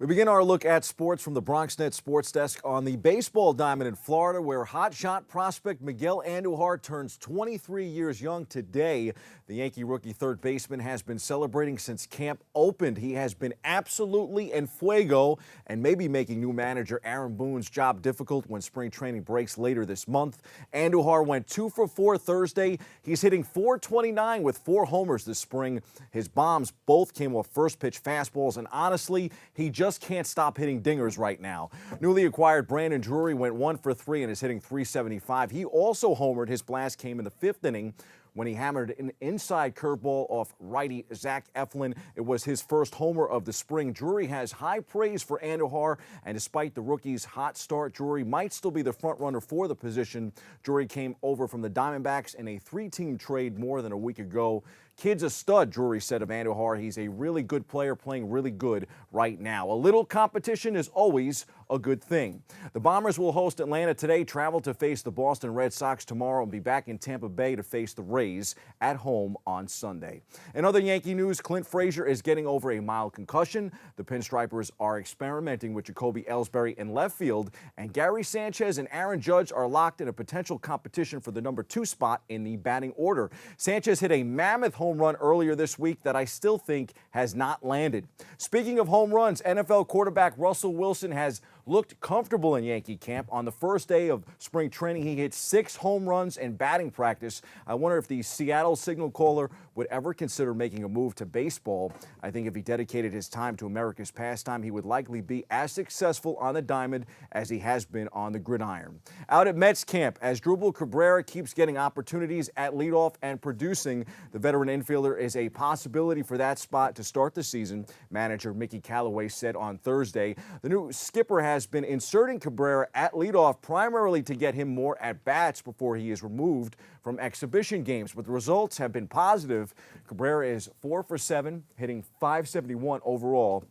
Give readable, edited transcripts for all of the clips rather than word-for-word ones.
We begin our look at sports from the BronxNet Sports Desk on the baseball diamond in Florida, where hotshot prospect Miguel Andujar turns 23 years young today. The Yankee rookie third baseman has been celebrating since camp opened. He has been absolutely en fuego and may be making new manager Aaron Boone's job difficult when spring training breaks later this month. Andujar went 2 for 4 Thursday. He's hitting .429 with 4 homers this spring. His bombs both came off first pitch fastballs, and honestly, he just can't stop hitting dingers right now. Newly acquired Brandon Drury went 1 for 3 and is hitting .375. He also homered. His blast came in the 5th inning when he hammered an inside curveball off righty Zach Eflin. It was his first homer of the spring. Drury has high praise for Andujar, and despite the rookie's hot start, Drury might still be the front runner for the position. Drury came over from the Diamondbacks in a 3-team trade more than a week ago. Kid's a stud, Drury said of Andujar. He's a really good player playing really good right now. A little competition is always a good thing. The Bombers will host Atlanta today, travel to face the Boston Red Sox tomorrow, and be back in Tampa Bay to face the Rays at home on Sunday. In other Yankee news, Clint Frazier is getting over a mild concussion. The Pinstripers are experimenting with Jacoby Ellsbury in left field, and Gary Sanchez and Aaron Judge are locked in a potential competition for the number 2 spot in the batting order. Sanchez hit a mammoth home run earlier this week that I still think has not landed. Speaking of home runs, NFL quarterback Russell Wilson has looked comfortable in Yankee camp. On the first day of spring training, he hit 6 home runs in batting practice. I wonder if the Seattle signal caller would ever consider making a move to baseball. I think if he dedicated his time to America's pastime, he would likely be as successful on the diamond as he has been on the gridiron. Out at Mets camp, as Drupal Cabrera keeps getting opportunities at leadoff and producing, the veteran infielder is a possibility for that spot to start the season, manager Mickey Callaway said on Thursday. The new skipper has been inserting Cabrera at leadoff primarily to get him more at-bats before he is removed from exhibition games, but the results have been positive. Cabrera is 4 for 7, hitting .571 overall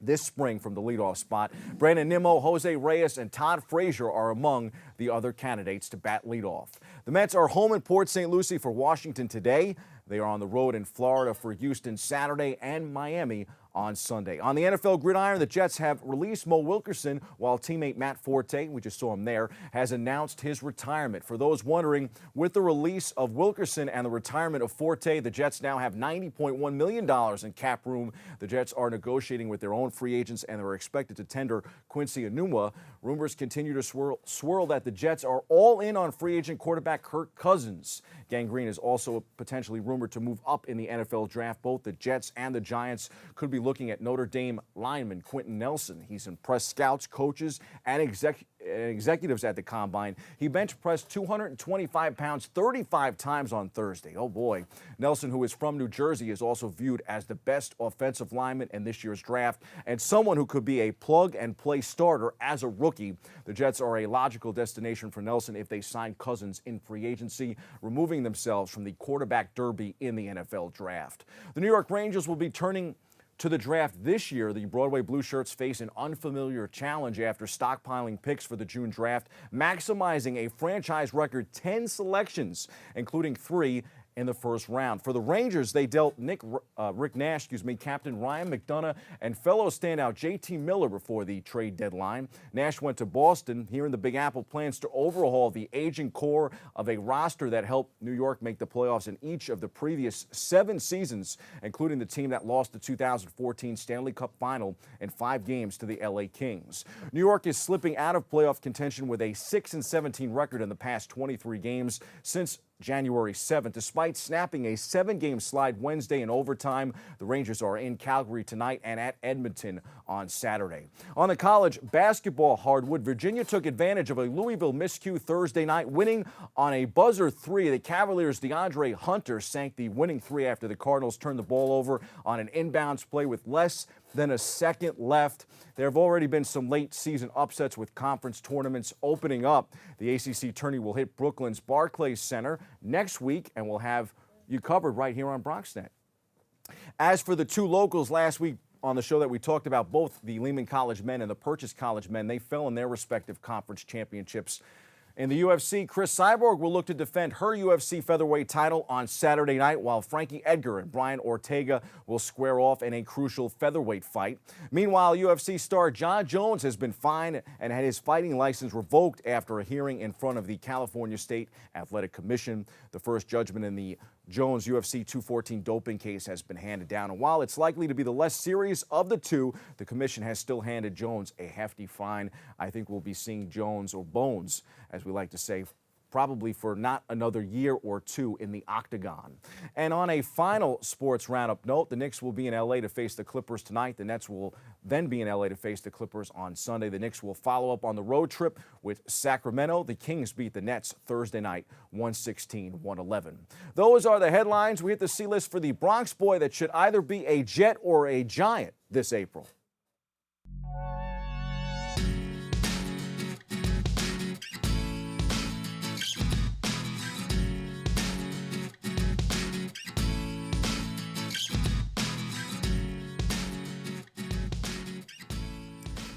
this spring from the leadoff spot. Brandon Nimmo, Jose Reyes, and Todd Frazier are among the other candidates to bat leadoff. The Mets are home in Port St. Lucie for Washington today. They are on the road in Florida for Houston Saturday and Miami on Sunday. On the NFL gridiron, the Jets have released Mo Wilkerson, while teammate Matt Forte, we just saw him there, has announced his retirement. For those wondering, with the release of Wilkerson and the retirement of Forte, the Jets now have $90.1 million in cap room. The Jets are negotiating with their own free agents, and they're expected to tender Quincy Enunwa. Rumors continue to swirl that the Jets are all in on free agent quarterback Kirk Cousins. Gang Green is also potentially rumored to move up in the NFL draft. Both the Jets and the Giants could be looking at Notre Dame lineman Quentin Nelson. He's impressed scouts, coaches, and executives at the Combine. He bench pressed 225 pounds 35 times on Thursday. Oh boy. Nelson, who is from New Jersey, is also viewed as the best offensive lineman in this year's draft and someone who could be a plug-and-play starter as a rookie. The Jets are a logical destination for Nelson if they sign Cousins in free agency, removing themselves from the quarterback derby in the NFL draft. The New York Rangers will be turning to the draft this year. The Broadway Blue Shirts face an unfamiliar challenge after stockpiling picks for the June draft, maximizing a franchise record 10 selections, including 3 in the first round. For the Rangers, they dealt Rick Nash, Captain Ryan McDonough, and fellow standout JT Miller before the trade deadline. Nash went to Boston. Here in the Big Apple, plans to overhaul the aging core of a roster that helped New York make the playoffs in each of the previous 7 seasons, including the team that lost the 2014 Stanley Cup Final in 5 games to the LA Kings. New York is slipping out of playoff contention with a 6-17 record in the past 23 games since January 7th. Despite snapping a 7-game slide Wednesday in overtime, the Rangers are in Calgary tonight and at Edmonton on Saturday. On the college basketball hardwood, Virginia took advantage of a Louisville miscue Thursday night, winning on a buzzer 3. The Cavaliers' DeAndre Hunter sank the winning 3 after the Cardinals turned the ball over on an inbounds play with less than a second left. There have already been some late season upsets with conference tournaments opening up. The ACC tourney will hit Brooklyn's Barclays Center next week, and we'll have you covered right here on BronxNet. As for the 2 locals last week on the show that we talked about, both the Lehman College men and the Purchase College men, they fell in their respective conference championships. In the UFC, Chris Cyborg will look to defend her UFC featherweight title on Saturday night, while Frankie Edgar and Brian Ortega will square off in a crucial featherweight fight. Meanwhile, UFC star Jon Jones has been fined and had his fighting license revoked after a hearing in front of the California State Athletic Commission. The first judgment in the Jones UFC 214 doping case has been handed down, and while it's likely to be the less serious of the two, the commission has still handed Jones a hefty fine. I think we'll be seeing Jones, or Bones, as we like to say, probably for not another year or two in the octagon. And on a final sports roundup note, the Knicks will be in L.A. to face the Clippers tonight. The Nets will then be in L.A. to face the Clippers on Sunday. The Knicks will follow up on the road trip with Sacramento. The Kings beat the Nets Thursday night, 116-111. Those are the headlines. We hit the C-list for the Bronx boy that should either be a Jet or a Giant this April.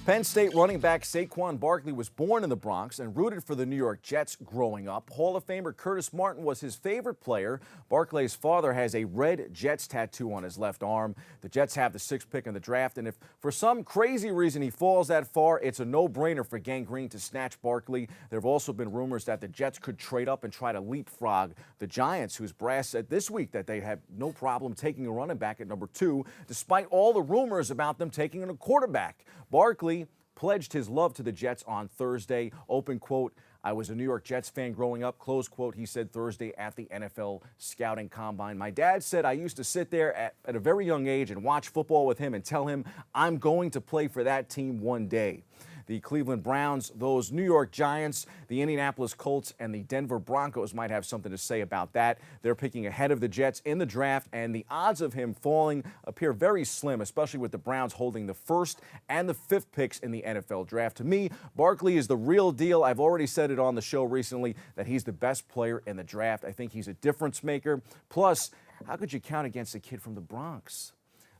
Penn State running back Saquon Barkley was born in the Bronx and rooted for the New York Jets growing up. Hall of Famer Curtis Martin was his favorite player. Barkley's father has a red Jets tattoo on his left arm. The Jets have the 6th pick in the draft, and if for some crazy reason he falls that far, it's a no-brainer for Gang Green to snatch Barkley. There have also been rumors that the Jets could trade up and try to leapfrog the Giants, whose brass said this week that they have no problem taking a running back at number 2, despite all the rumors about them taking a quarterback. Barkley pledged his love to the Jets on Thursday. Open quote, "I was a New York Jets fan growing up," close quote, he said Thursday at the NFL Scouting Combine. "My dad said I used to sit there at a very young age and watch football with him and tell him I'm going to play for that team one day." The Cleveland Browns, those New York Giants, the Indianapolis Colts, and the Denver Broncos might have something to say about that. They're picking ahead of the Jets in the draft, and the odds of him falling appear very slim, especially with the Browns holding the 1st and the 5th picks in the NFL draft. To me, Barkley is the real deal. I've already said it on the show recently that he's the best player in the draft. I think he's a difference maker. Plus, how could you count against a kid from the Bronx?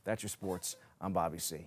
That's your sports. I'm Bobby C.